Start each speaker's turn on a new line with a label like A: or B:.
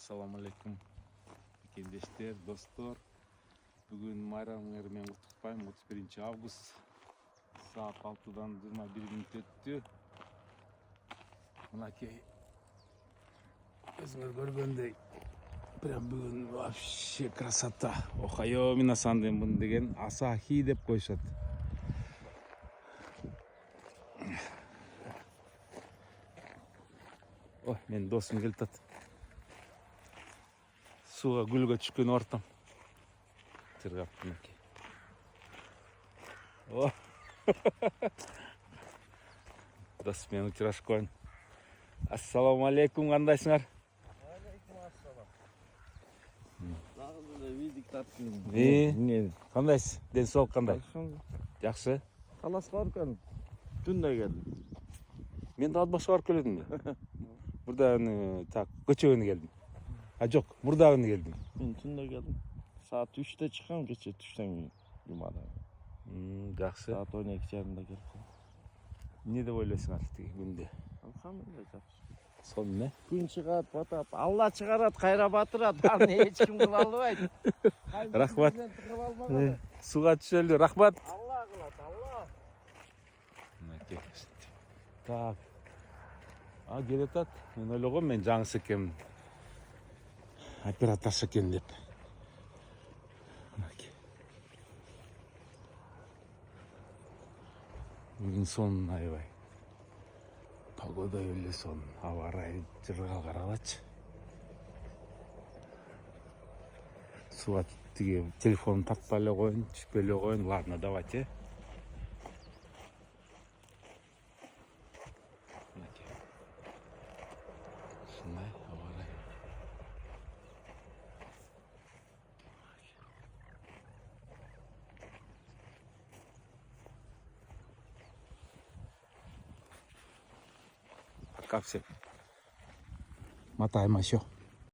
A: Assalamu alaikum. Kengештер, достор. Бүгүн майрамыңар менен куттуктайм. 31 август. Саат 6-дан 21 мүнөт өттү. Мынакей өзүңөр көргөндөй прям бүгүн вообще красота. Охайо минасан деген Асахи деп коюшат. Ой, мен досум келип атат. Суга гүлгө түшкөн ортом. Тыргап мынакей. О. Дос менен учурашып коеюн. Ассаламу алейкум, кандайсыңар?
B: Алейкум ассалам. Дагы эле видик тарттым.
A: Кандайсыз? Ден соолук кандай? Жакшы.
B: Таласка барып келдим. Түндө келдим.
A: Мен да Атбашка барып келдим. Мурда так көчөгөнө келдим. А жок, мурдагыны келдим.
B: Мен түндө келдим. Саат 3-те чыккам, кече түштөн кийин жумада.
A: Жакшы.
B: Саат 12:30 келип калдым.
A: Эмне деп ойлойсуңар тиги күндө?
B: Алхамдулилла жакшы.
A: Сол эмне?
B: Күн чыгат, батат. Алла чыгарат, кайра батырат. Аны эч ким кыла албайт.
A: Рахмат. Суга түшөлү. Рахмат.
B: Алла кылат, Алла.
A: Мынакей. Так. Келе атат. Мен ойлогом мен жаңысы экенмин. Операторша экен деп. Мынакей. Бүгүн сонун аябай. Погода эле сонун. Аба ырайы жыргал карагылачы. Суга тиги телефонду тартпай эле коеюн, түшпөй эле коеюн. Ладно, давайте. Мынакей. Ушундай аба ырайы. Пока всем. Мотаем еще.